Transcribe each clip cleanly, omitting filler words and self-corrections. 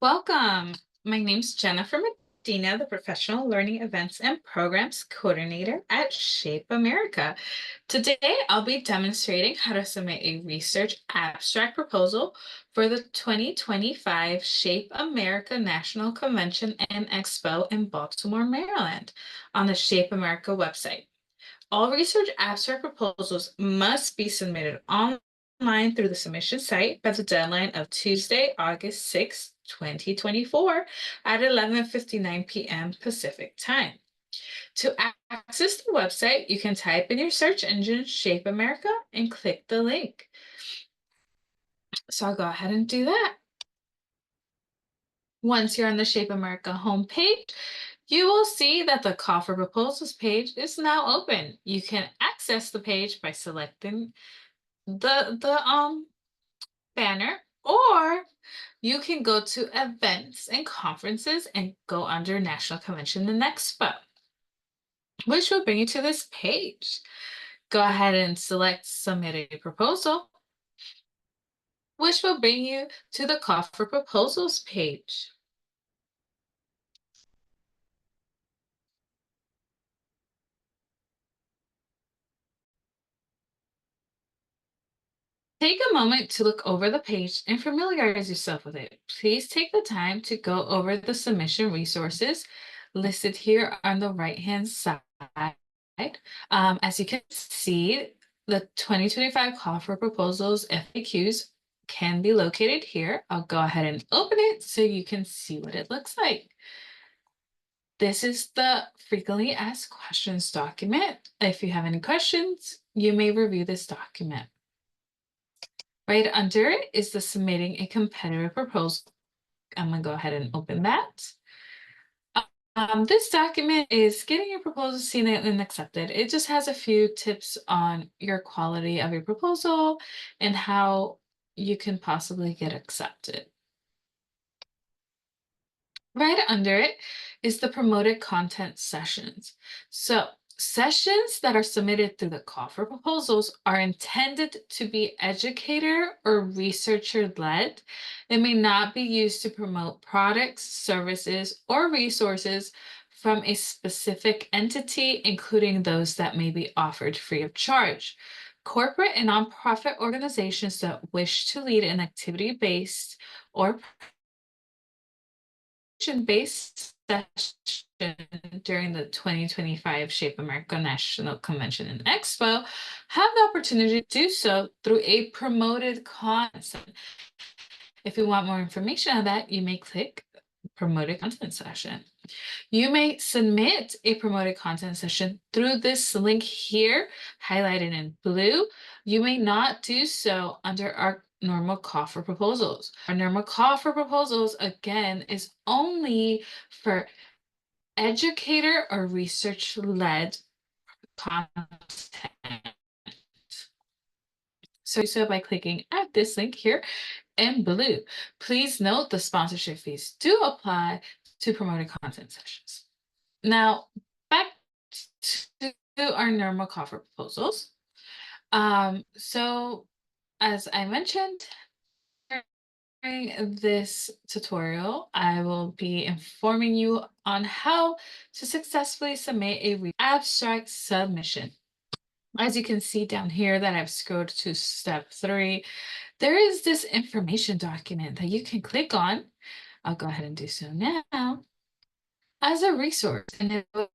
Welcome. My name's Jennifer Medina, the Professional Learning Events and Programs Coordinator at Shape America. Today, I'll be demonstrating how to submit a research abstract proposal for the 2025 Shape America National Convention and Expo in Baltimore, Maryland, on the Shape America website. All research abstract proposals must be submitted online through the submission site by the deadline of Tuesday, August 6th, 2024 at 11:59 p.m. Pacific time. To access the website, you can type in your search engine Shape America and click the link. So I'll go ahead and do that. Once you're on the Shape America homepage, you will see that the Call for Proposals page is now open. You can access the page by selecting the banner, or you can go to events and conferences and go under National Convention and Expo, which will bring you to this page. Go ahead and select Submit a Proposal, which will bring you to the Call for Proposals page. Take a moment to look over the page and familiarize yourself with it. Please take the time to go over the submission resources listed here on the right-hand side. As you can see, the 2025 Call for Proposals FAQs can be located here. I'll go ahead and open it so you can see what it looks like. This is the Frequently Asked Questions document. If you have any questions, you may review this document. Right under it is the Submitting a Competitive Proposal. I'm going to go ahead and open that. This document is getting your proposal seen and accepted. It just has a few tips on your quality of your proposal and how you can possibly get accepted. Right under it is the Promoted Content Sessions. So sessions that are submitted through the Call for Proposals are intended to be educator or researcher-led. They may not be used to promote products, services, or resources from a specific entity, including those that may be offered free of charge. Corporate and nonprofit organizations that wish to lead an activity-based or based session during the 2025 Shape America National Convention and Expo have the opportunity to do so through a promoted content. If you want more information on that, you may click Promoted Content Session. You may submit a promoted content session through this link here, highlighted in blue. You may not do so under our normal call for proposals. Our normal call for proposals, again, is only for educator or research-led content. So by clicking at this link here in blue, please note the sponsorship fees do apply to promoted content sessions. Now, back to our normal call for proposals. So as I mentioned, during this tutorial, I will be informing you on how to successfully submit a abstract submission. As you can see down here that I've scrolled to step 3, there is this information document that you can click on. I'll go ahead and do so now as a resource, and it will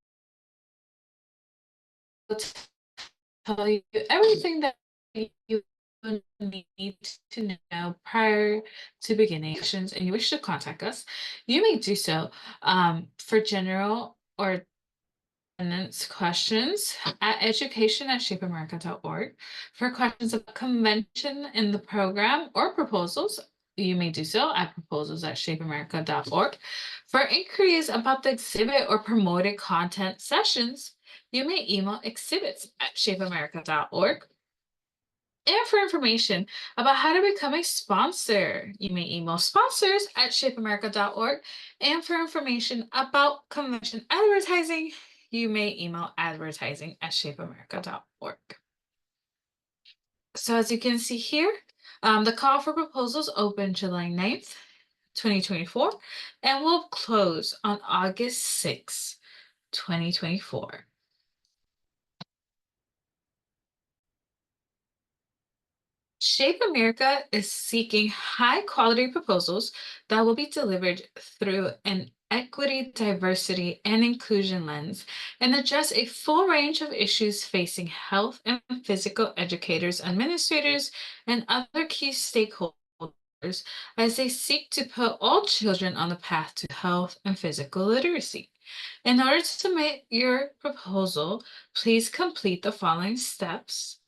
tell you everything that you need to know prior to beginning questions and you wish to contact us. You may do so for general or attendance questions at education@shapeamerica.org. For questions about convention in the program or proposals, you may do so at proposals@shapeamerica.org. For inquiries about the exhibit or promoted content sessions, you may email exhibits@shapeamerica.org. And for information about how to become a sponsor, you may email sponsors@shapeamerica.org. And for information about convention advertising, you may email advertising@shapeamerica.org. So as you can see here, the call for proposals opened July 9th. 2024, and will close on August 6, 2024. Shape America is seeking high quality proposals that will be delivered through an equity, diversity, and inclusion lens and address a full range of issues facing health and physical educators, administrators, and other key stakeholders as they seek to put all children on the path to health and physical literacy. In order to submit your proposal, please complete the following steps.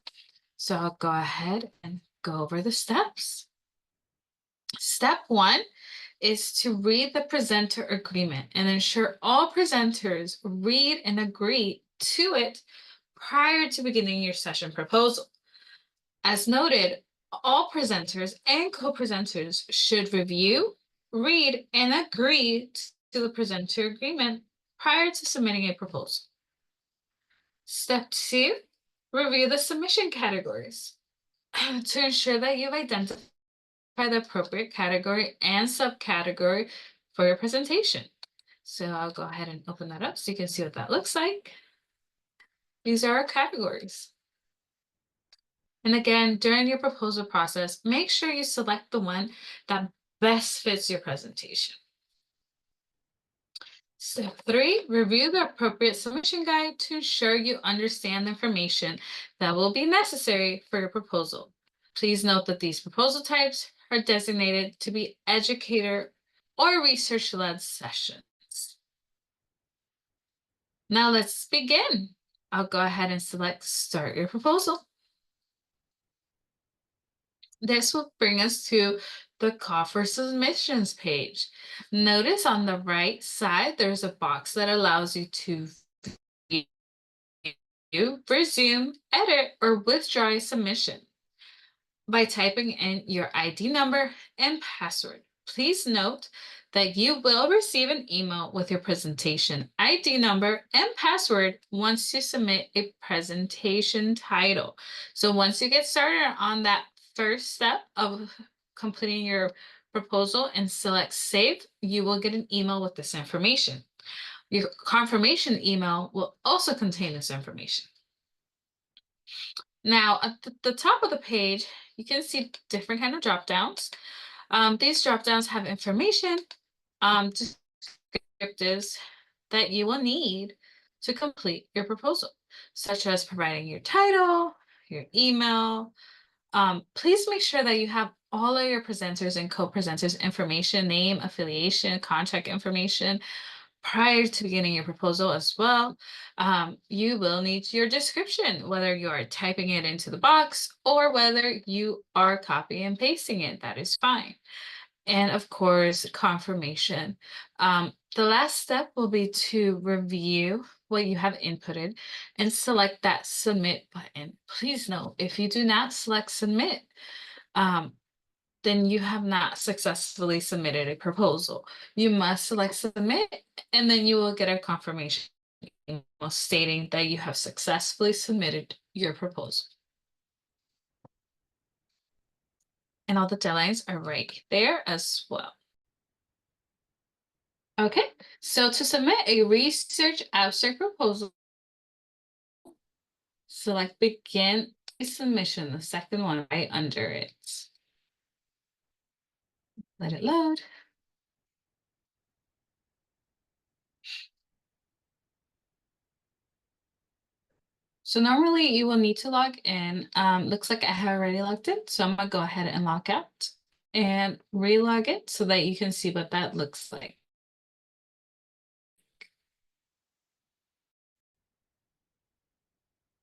So I'll go ahead and go over the steps. Step 1 is to read the presenter agreement and ensure all presenters read and agree to it prior to beginning your session proposal. As noted, all presenters and co-presenters should review, read, and agree to the presenter agreement prior to submitting a proposal. Step 2, review the submission categories. To ensure that you've identified the appropriate category and subcategory for your presentation. So I'll go ahead and open that up so you can see what that looks like. These are our categories. And again, during your proposal process, make sure you select the one that best fits your presentation. Step 3, review the appropriate submission guide to ensure you understand the information that will be necessary for your proposal. Please note that these proposal types are designated to be educator or research-led sessions. Now let's begin. I'll go ahead and select Start Your Proposal. This will bring us to the Call for Submissions page. Notice on the right side, there's a box that allows you to view, resume, edit, or withdraw a submission by typing in your ID number and password. Please note that you will receive an email with your presentation ID number and password once you submit a presentation title. So once you get started on that first step of completing your proposal and select Save, you will get an email with this information. Your confirmation email will also contain this information. Now, at the top of the page, you can see different kind of drop downs. These drop downs have information, descriptives that you will need to complete your proposal, such as providing your title, your email. Please make sure that you have all of your presenters and co-presenters information, name, affiliation, contact information, prior to beginning your proposal as well. You will need your description, whether you are typing it into the box or whether you are copying and pasting it, that is fine. And of course, confirmation. The last step will be to review what you have inputted and select that submit button. Please note, if you do not select submit, then you have not successfully submitted a proposal. You must select submit, and then you will get a confirmation email stating that you have successfully submitted your proposal. And all the deadlines are right there as well. Okay, so to submit a research abstract proposal, select Begin Submission, the second one right under it. Let it load. So normally you will need to log in. Looks like I have already logged in, so I'm gonna go ahead and log out and relog it so that you can see what that looks like.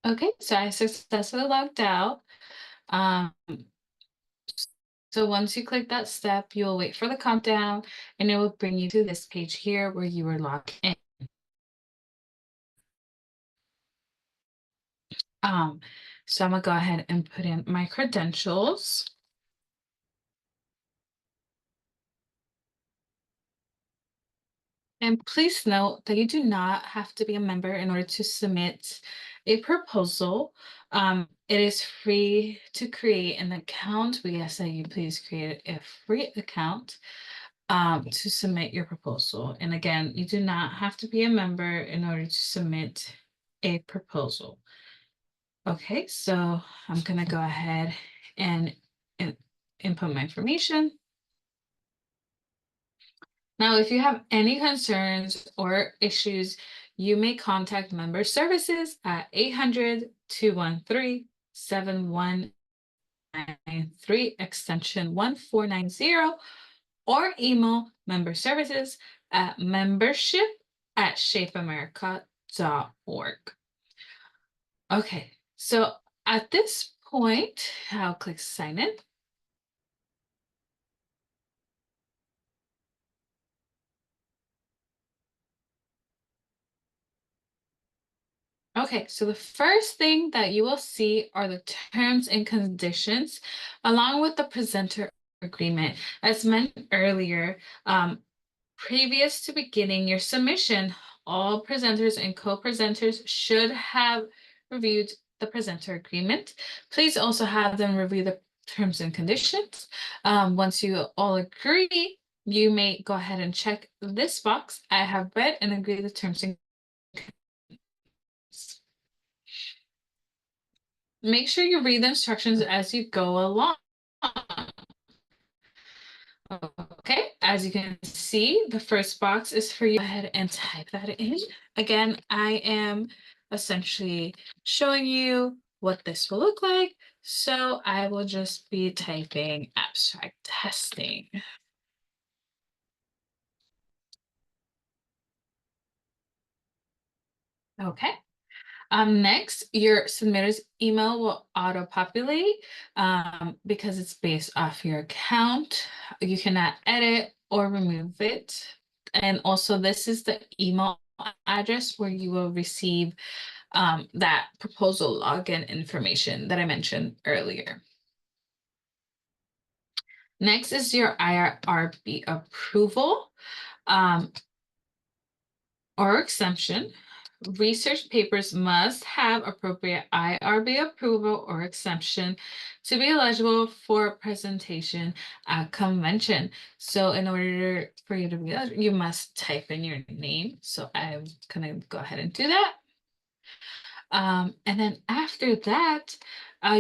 Okay, so I successfully logged out. So once you click that step, you will wait for the countdown and it will bring you to this page here where you were logged in. So I'm gonna go ahead and put in my credentials. And please note that you do not have to be a member in order to submit a proposal. It is free to create an account. We ask that you please create a free account. to submit your proposal. And again, you do not have to be a member in order to submit a proposal. Okay, so I'm gonna go ahead and input my information. Now, if you have any concerns or issues, you may contact Member Services at 800-213-7193, extension 1490, or email Member Services at membership@shapeamerica.org. Okay, so at this point, I'll click sign in. Okay, so the first thing that you will see are the terms and conditions along with the presenter agreement. As mentioned earlier, previous to beginning your submission, all presenters and co-presenters should have reviewed the presenter agreement. Please also have them review the terms and conditions. Once you all agree, you may go ahead and check this box. I have read and agree the terms and conditions. Make sure you read the instructions as you go along. Okay, as you can see, the first box is for you. Go ahead and type that in. Again, I am essentially showing you what this will look like. So I will just be typing abstract testing. Okay. Next, your submitter's email will auto-populate because it's based off your account. You cannot edit or remove it. And also, this is the email address where you will receive that proposal login information that I mentioned earlier. Next is your IRB approval or exemption. Research papers must have appropriate IRB approval or exemption to be eligible for presentation at convention. So in order for you to be eligible, you must type in your name. So I'm gonna go ahead and do that. And then after that,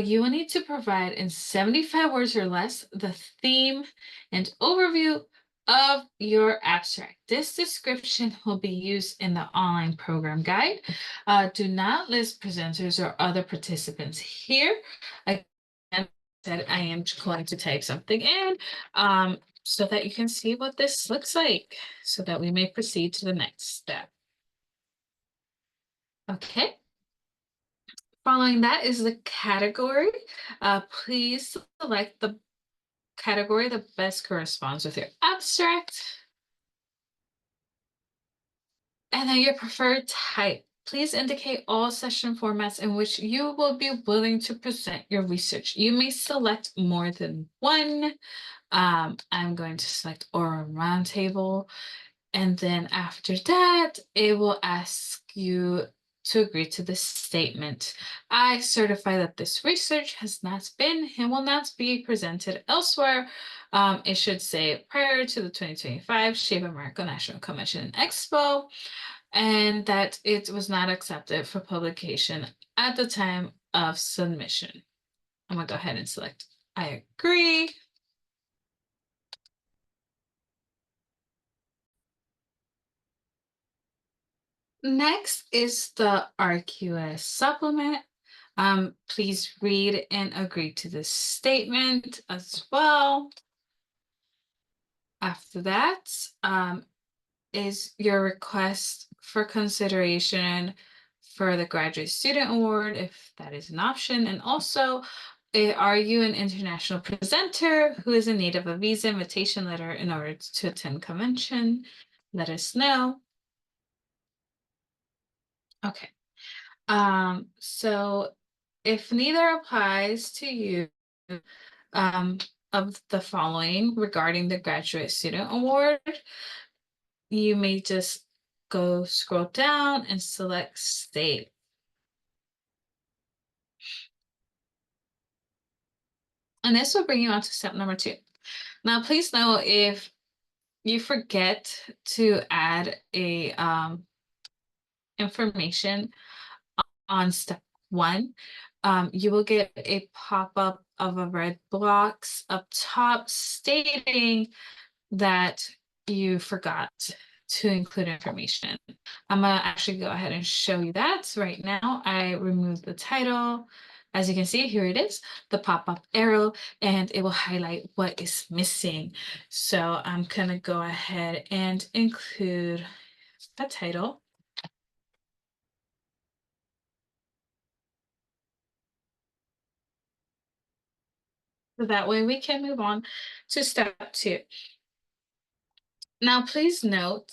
you will need to provide in 75 words or less the theme and overview of your abstract. This description will be used in the online program guide. Do not list presenters or other participants here. Again, that I am going to type something in so that you can see what this looks like so that we may proceed to the next step. Okay. Following that is the category. Please select the category that best corresponds with your abstract. And then your preferred type. Please indicate all session formats in which you will be willing to present your research. You may select more than one. I'm going to select oral roundtable. And then after that, it will ask you to agree to the statement. I certify that this research has not been and will not be presented elsewhere. It should say prior to the 2025 Shape America National Convention and Expo, and that it was not accepted for publication at the time of submission. I'm gonna go ahead and select I agree. Next is the RQS supplement. Please read and agree to this statement as well. After that, is your request for consideration for the Graduate Student Award, if that is an option. And also, are you an international presenter who is in need of a visa invitation letter in order to attend convention? Let us know. Okay. So if neither applies to you, of the following regarding the Graduate Student Award, you may just go scroll down and select state. And this will bring you on to step number 2. Now, please know if you forget to add a information on step one, you will get a pop-up of a red box up top stating that you forgot to include information. I'm gonna actually go ahead and show you that right now. I removed the title. As you can see, here it is, the pop-up arrow, and it will highlight what is missing. So I'm gonna go ahead and include the title. So that way we can move on to step two. Now, please note,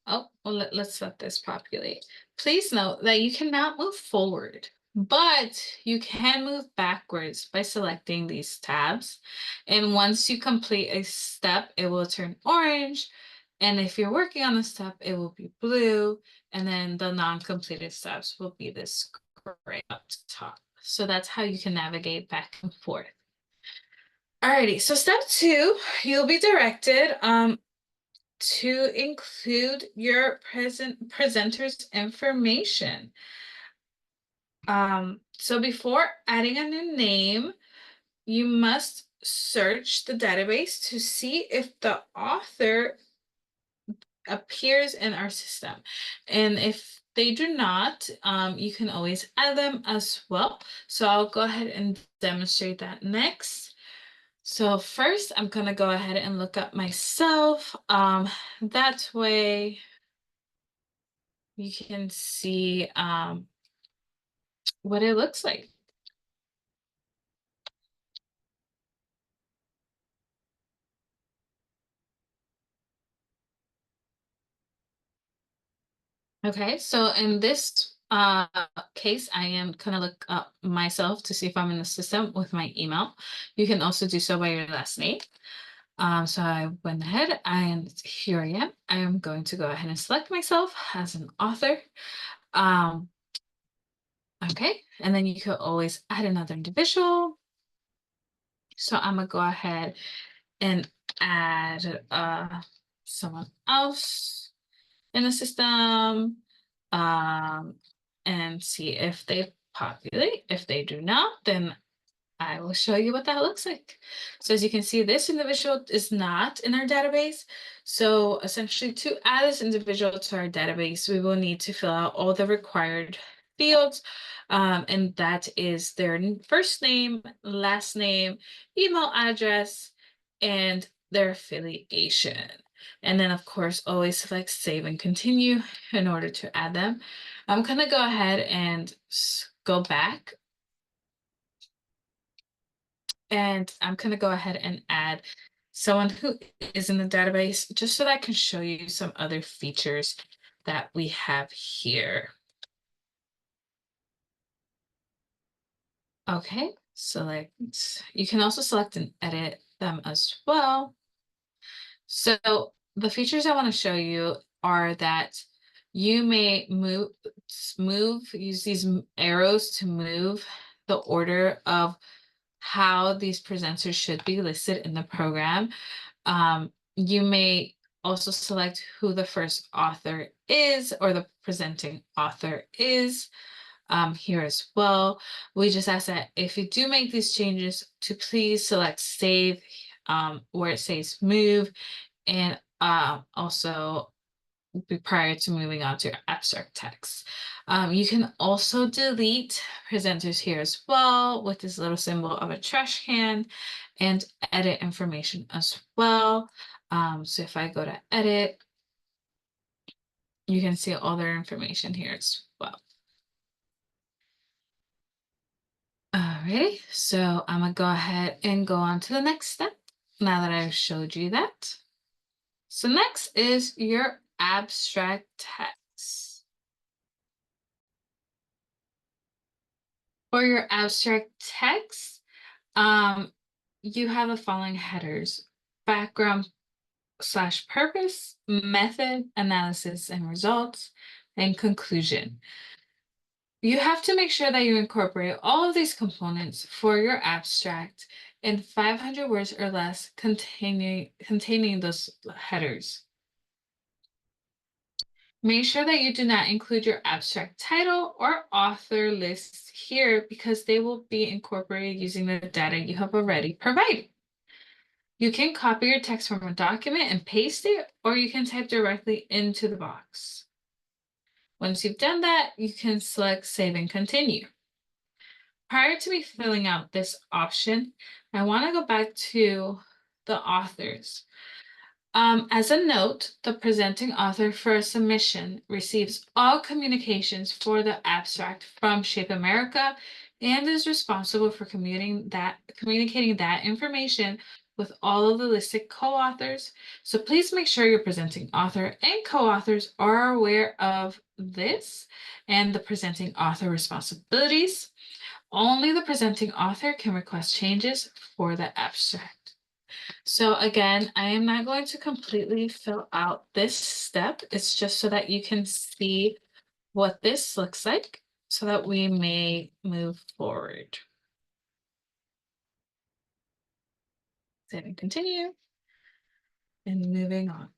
oh, well, let's let this populate. Please note that you cannot move forward, but you can move backwards by selecting these tabs. And once you complete a step, it will turn orange. And if you're working on the step, it will be blue. And then the non-completed steps will be this gray up top. So that's how you can navigate back and forth. Alrighty, so step two, you'll be directed to include your presenter's information. So before adding a new name, you must search the database to see if the author appears in our system. And if they do not, you can always add them as well. So I'll go ahead and demonstrate that next. So first, I'm gonna go ahead and look up myself. That way you can see what it looks like. Okay, so in this case, I am gonna look up myself to see if I'm in the system with my email. You can also do so by your last name. So I went ahead and here I am. I am going to go ahead and select myself as an author. Okay, and then you could always add another individual. So I'm gonna go ahead and add someone else in the system and see if they populate. If they do not, then I will show you what that looks like. So as you can see, this individual is not in our database. So essentially to add this individual to our database, we will need to fill out all the required fields. And that is their first name, last name, email address, and their affiliation. And then of course, always select save and continue in order to add them. I'm gonna go ahead and go back. And I'm going to go ahead and add someone who is in the database just so that I can show you some other features that we have here. Okay, select. You can also select and edit them as well. So the features I want to show you are that you may use these arrows to move the order of how these presenters should be listed in the program. You may also select who the first author is or the presenting author is here as well. We just ask that if you do make these changes to please select save where it says move and also prior to moving on to abstract text. You can also delete presenters here as well with this little symbol of a trash can and edit information as well. So if I go to edit, you can see all their information here as well. Alrighty, so I'm gonna go ahead and go on to the next step now that I've showed you that. So next is your abstract text. For your abstract text, you have the following headers: background slash purpose, method, analysis and results, and conclusion. You have to make sure that you incorporate all of these components for your abstract and 500 words or less containing those headers. Make sure that you do not include your abstract title or author lists here because they will be incorporated using the data you have already provided. You can copy your text from a document and paste it, or you can type directly into the box. Once you've done that, you can select Save and Continue. Prior to me filling out this option, I want to go back to the authors. As a note, the presenting author for a submission receives all communications for the abstract from Shape America and is responsible for communicating that information with all of the listed co-authors. So please make sure your presenting author and co-authors are aware of this and the presenting author responsibilities. Only the presenting author can request changes for the abstract. So again, I am not going to completely fill out this step. It's just so that you can see what this looks like so that we may move forward. Save and continue and moving on.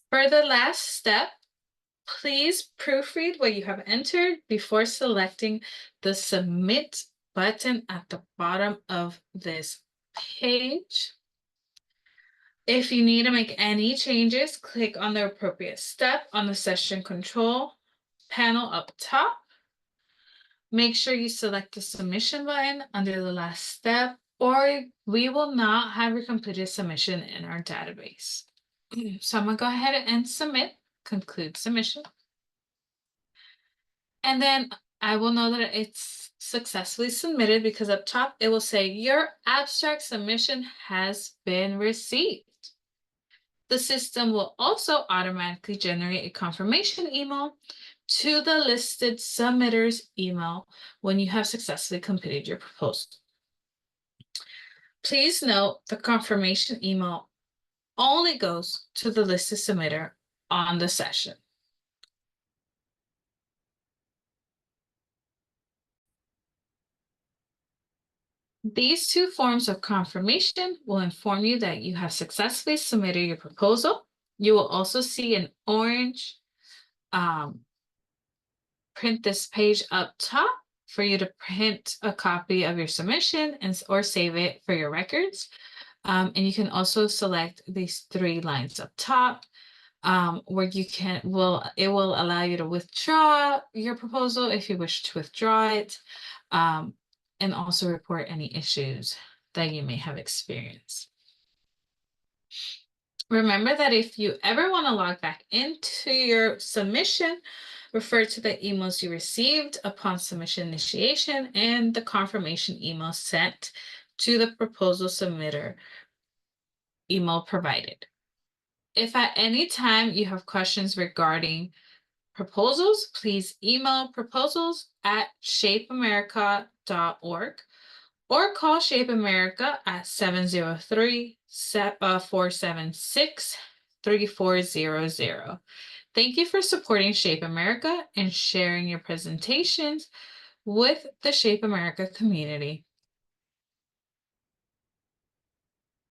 For the last step, please proofread what you have entered before selecting the Submit button at the bottom of this page. If you need to make any changes, click on the appropriate step on the session control panel up top. Make sure you select the submission button under the last step, or we will not have your completed submission in our database. So I'm gonna go ahead and submit, conclude submission. And then I will know that it's successfully submitted because up top it will say your abstract submission has been received. The system will also automatically generate a confirmation email to the listed submitter's email when you have successfully completed your proposal. Please note the confirmation email only goes to the listed submitter on the session. These two forms of confirmation will inform you that you have successfully submitted your proposal. You will also see an orange print this page up top for you to print a copy of your submission or save it for your records. And you can also select these 3 lines up top where it will allow you to withdraw your proposal if you wish to withdraw it, and also report any issues that you may have experienced. Remember that if you ever want to log back into your submission, refer to the emails you received upon submission initiation and the confirmation email sent to the proposal submitter email provided. If at any time you have questions regarding proposals, please email proposals@shapeamerica.org or call Shape America at 703-476-3400. Thank you for supporting Shape America and sharing your presentations with the Shape America community.